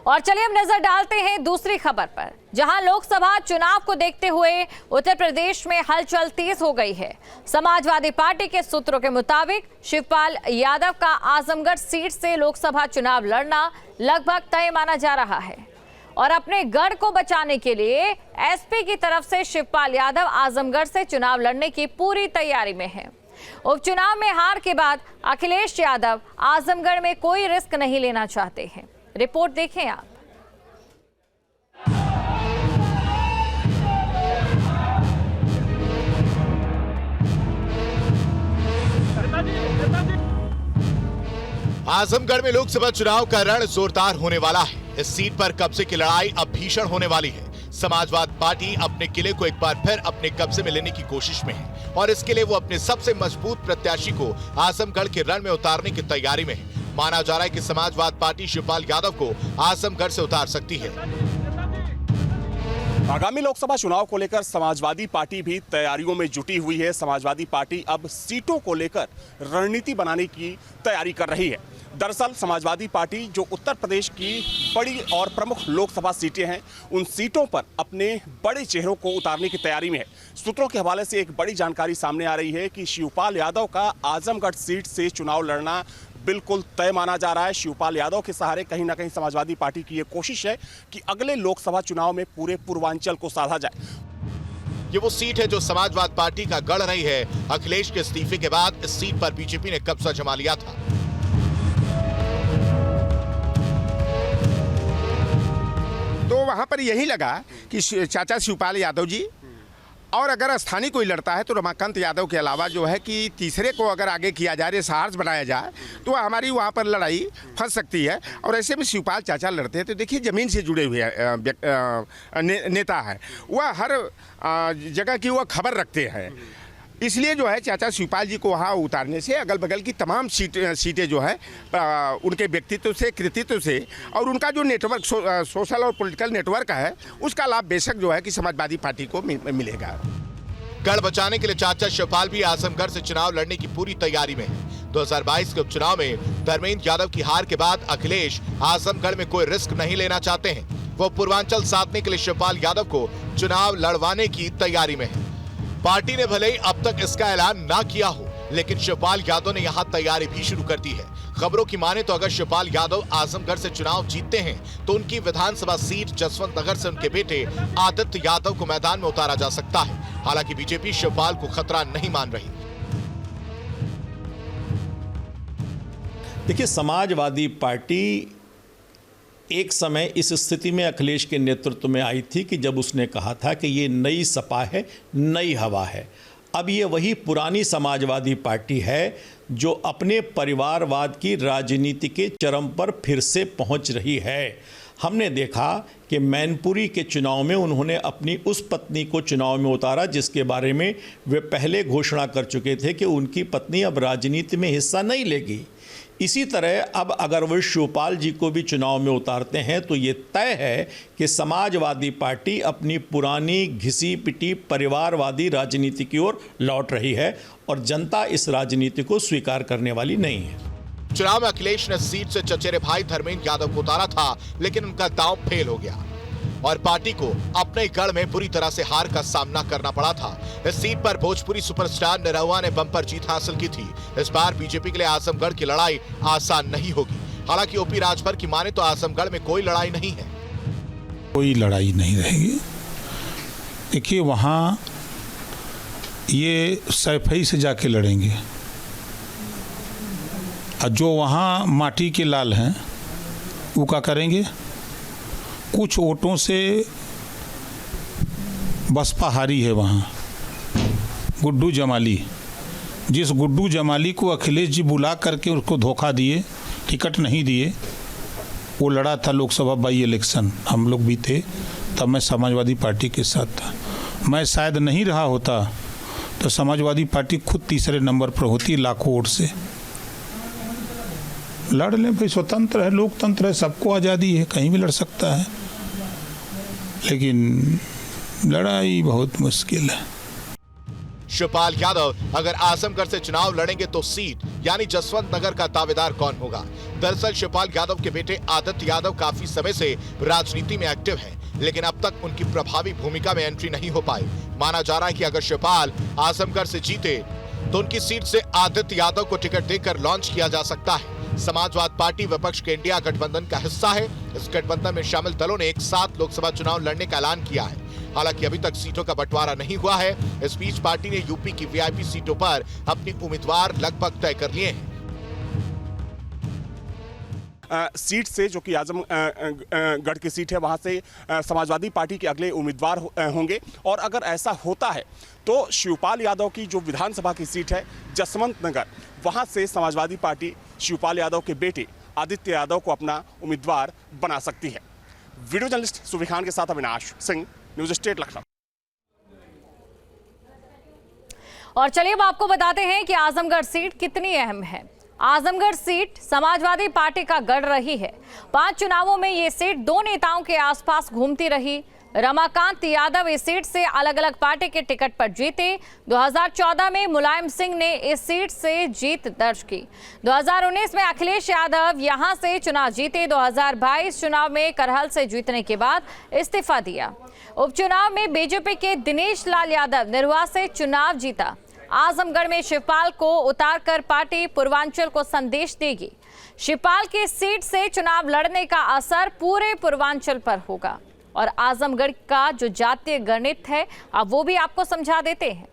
और चलिए हम नजर डालते हैं दूसरी खबर पर, जहां लोकसभा चुनाव को देखते हुए उत्तर प्रदेश में हलचल तेज हो गई है। समाजवादी पार्टी के सूत्रों के मुताबिक शिवपाल यादव का आजमगढ़ सीट से लोकसभा चुनाव लड़ना लगभग तय माना जा रहा है और अपने गढ़ को बचाने के लिए एसपी की तरफ से शिवपाल यादव आजमगढ़ से चुनाव लड़ने की पूरी तैयारी में है। उपचुनाव में हार के बाद अखिलेश यादव आजमगढ़ में कोई रिस्क नहीं लेना चाहते हैं। रिपोर्ट देखें आप। आजमगढ़ में लोकसभा चुनाव का रण जोरदार होने वाला है। इस सीट पर कब्जे की लड़ाई अब भीषण होने वाली है। समाजवादी पार्टी अपने किले को एक बार फिर अपने कब्जे में लेने की कोशिश में है और इसके लिए वो अपने सबसे मजबूत प्रत्याशी को आजमगढ़ के रण में उतारने की तैयारी में है। माना जा रहा है कि समाजवादी पार्टी शिवपाल यादव को आजमगढ़ से उतार सकती है। आगामी लोकसभा चुनाव को लेकर समाजवादी पार्टी भी तैयारियों में जुटी हुई है। समाजवादी पार्टी अब सीटों को लेकर रणनीति बनाने की तैयारी कर रही है। दरअसल समाजवादी पार्टी जो उत्तर प्रदेश की बड़ी और प्रमुख लोकसभा सीटें हैं, उन सीटों पर अपने बड़े चेहरों को उतारने की तैयारी में है। सूत्रों के हवाले से एक बड़ी जानकारी सामने आ रही है कि शिवपाल यादव का आजमगढ़ सीट से चुनाव लड़ना बिल्कुल तय माना जा रहा है। शिवपाल यादव के सहारे कहीं ना कहीं समाजवादी पार्टी की ये कोशिश है कि अगले लोकसभा चुनाव में पूरे पूर्वांचल को साधा जाए। ये वो सीट है जो समाजवादी पार्टी का गढ़ रही है। अखिलेश के इस्तीफे के बाद इस सीट पर बीजेपी ने कब्जा जमा लिया था। तो वहां पर यही लगा कि चाचा शिवपाल यादव जी, और अगर स्थानीय कोई लड़ता है तो रमाकांत यादव के अलावा जो है कि तीसरे को अगर आगे किया जाए, रेसहार्स बनाया जाए, तो हमारी वहाँ पर लड़ाई फंस सकती है। और ऐसे में शिवपाल चाचा लड़ते हैं तो देखिए ज़मीन से जुड़े हुए नेता है, वह हर जगह की वह खबर रखते हैं। इसलिए जो है चाचा शिवपाल जी को वहाँ उतारने से अगल बगल की तमाम सीटें जो है उनके व्यक्तित्व से, कृतित्व से और उनका जो नेटवर्क सोशल और पॉलिटिकल नेटवर्क है, उसका लाभ बेशक जो है कि समाजवादी पार्टी को मिलेगा। गढ़ बचाने के लिए चाचा शिवपाल भी आजमगढ़ से चुनाव लड़ने की पूरी तैयारी में है। 2022 के उपचुनाव में धर्मेंद्र यादव की हार के बाद अखिलेश आजमगढ़ में कोई रिस्क नहीं लेना चाहते हैं। वो पूर्वांचल साधने के लिए शिवपाल यादव को चुनाव लड़वाने की तैयारी में है। पार्टी ने भले ही अब तक इसका ऐलान ना किया हो, लेकिन शिवपाल यादव ने यहां तैयारी भी शुरू कर दी है। खबरों की माने तो अगर शिवपाल यादव आजमगढ़ से चुनाव जीतते हैं तो उनकी विधानसभा सीट जसवंत नगर से उनके बेटे आदित्य यादव को मैदान में उतारा जा सकता है। हालांकि बीजेपी शिवपाल को खतरा नहीं मान रही। देखिए, समाजवादी पार्टी एक समय इस स्थिति में अखिलेश के नेतृत्व में आई थी कि जब उसने कहा था कि ये नई सपा है, नई हवा है। अब ये वही पुरानी समाजवादी पार्टी है जो अपने परिवारवाद की राजनीति के चरम पर फिर से पहुंच रही है। हमने देखा कि मैनपुरी के चुनाव में उन्होंने अपनी उस पत्नी को चुनाव में उतारा जिसके बारे में वे पहले घोषणा कर चुके थे कि उनकी पत्नी अब राजनीति में हिस्सा नहीं लेगी। इसी तरह अब अगर वो शिवपाल जी को भी चुनाव में उतारते हैं तो ये तय है कि समाजवादी पार्टी अपनी पुरानी घिसी पिटी परिवारवादी राजनीति की ओर लौट रही है और जनता इस राजनीति को स्वीकार करने वाली नहीं है। चुनाव में अखिलेश ने सीट से चचेरे भाई धर्मेंद्र यादव को उतारा था, लेकिन उनका दांव फेल हो गया और पार्टी को अपने गढ़ में बुरी तरह से हार का सामना करना पड़ा था। इस सीट पर भोजपुरी सुपरस्टार निरहुआ ने बम्पर जीत हासिल की थी। इस बार बीजेपी के लिए आजमगढ़ की लड़ाई आसान नहीं होगी। हालांकि ओपी राजभर की माने तो आजमगढ़ में कोई लड़ाई नहीं है। कोई लड़ाई नहीं रहेगी। देखिए, वहाँ ये सैफई से जाके लड़ेंगे और जो वहाँ माटी के लाल हैं वो क्या करेंगे, कुछ वोटों से बसपा हारी है वहाँ। गुड्डू जमाली, जिस गुड्डू जमाली को अखिलेश जी बुला करके उसको धोखा दिए, टिकट नहीं दिए, वो लड़ा था लोकसभा बाई इलेक्शन, हम लोग भी थे, तब मैं समाजवादी पार्टी के साथ था। मैं शायद नहीं रहा होता तो समाजवादी पार्टी खुद तीसरे नंबर पर होती लाखों वोट से। लड़ लें भाई, स्वतंत्र है, लोकतंत्र है, सबको आज़ादी है, कहीं भी लड़ सकता है, लेकिन लड़ाई बहुत मुश्किल है। शिवपाल यादव अगर आजमगढ़ से चुनाव लड़ेंगे तो सीट यानी जसवंत नगर का दावेदार कौन होगा? दरअसल शिवपाल यादव के बेटे आदित्य यादव काफी समय से राजनीति में एक्टिव हैं, लेकिन अब तक उनकी प्रभावी भूमिका में एंट्री नहीं हो पाई। माना जा रहा है कि अगर शिवपाल आजमगढ़ से जीते तो उनकी सीट से आदित्य यादव को टिकट देकर लॉन्च किया जा सकता है। समाजवाद पार्टी विपक्ष के इंडिया गठबंधन का हिस्सा है। इस गठबंधन में शामिल दलों ने एक साथ लोकसभा चुनाव लड़ने का ऐलान किया है। हालांकि अभी तक सीटों का बंटवारा नहीं हुआ है। इस बीच पार्टी ने यूपी की वीआईपी सीटों पर अपने उम्मीदवार लगभग तय कर लिए हैं। सीट से जो कि आजमगढ़ की सीट है वहां से समाजवादी पार्टी के अगले उम्मीदवार होंगे और अगर ऐसा होता है तो शिवपाल यादव की जो विधानसभा की सीट है जसवंत नगर, वहां से समाजवादी पार्टी शिवपाल यादव के बेटे आदित्य यादव को अपना उम्मीदवार बना सकती है। वीडियो जर्नलिस्ट सुबीर खान के साथ अविनाश सिंह, न्यूज स्टेट लखनऊ। और चलिए अब आपको बताते हैं कि आजमगढ़ सीट कितनी अहम है। आजमगढ़ सीट समाजवादी पार्टी का गढ़ रही है। 5 चुनावों में ये सीट 2 नेताओं के आसपास घूमती रही। रमाकांत यादव इस सीट से अलग अलग पार्टी के टिकट पर जीते। 2014 में मुलायम सिंह ने इस सीट से जीत दर्ज की। 2019 में अखिलेश यादव यहां से चुनाव जीते। 2022 चुनाव में करहल से जीतने के बाद इस्तीफा दिया। उपचुनाव में बीजेपी के दिनेश लाल यादव निरहुआ से चुनाव जीता। आजमगढ़ में शिवपाल को उतारकर पार्टी पूर्वांचल को संदेश देगी। शिवपाल की सीट से चुनाव लड़ने का असर पूरे पूर्वांचल पर होगा और आजमगढ़ का जो जातीय गणित है अब वो भी आपको समझा देते हैं।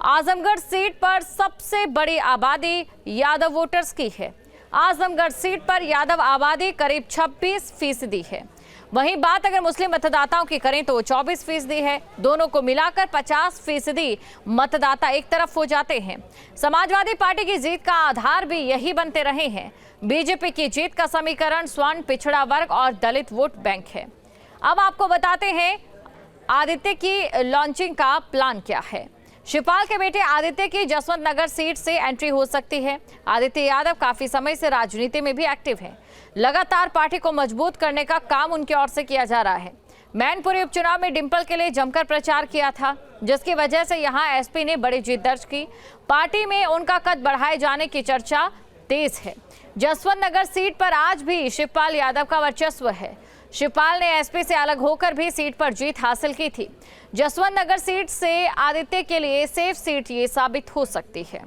आजमगढ़ सीट पर सबसे बड़ी आबादी यादव वोटर्स की है। आजमगढ़ सीट पर यादव आबादी करीब 26% है। वहीं बात अगर मुस्लिम मतदाताओं की करें तो 24% है। दोनों को मिलाकर 50% मतदाता एक तरफ हो जाते हैं। समाजवादी पार्टी की जीत का आधार भी यही बनते रहे हैं। बीजेपी की जीत का समीकरण स्वर्ण, पिछड़ा वर्ग और दलित वोट बैंक है। अब आपको बताते हैं आदित्य की लॉन्चिंग का प्लान क्या है। शिवपाल के बेटे आदित्य की जसवंत नगर सीट से एंट्री हो सकती है। आदित्य यादव काफी समय से राजनीति में भी एक्टिव है। लगातार पार्टी को मजबूत करने का काम उनकी ओर से किया जा रहा है। मैनपुरी उपचुनाव में डिंपल के लिए जमकर प्रचार किया था, जिसकी वजह से यहां एसपी ने बड़ी जीत दर्ज की। पार्टी में उनका कद बढ़ाए जाने की चर्चा तेज है। जसवंत नगर सीट पर आज भी शिवपाल यादव का वर्चस्व है। शिवपाल ने एसपी से अलग होकर भी सीट पर जीत हासिल की थी। जसवंत नगर सीट से आदित्य के लिए सेफ सीट ये साबित हो सकती है।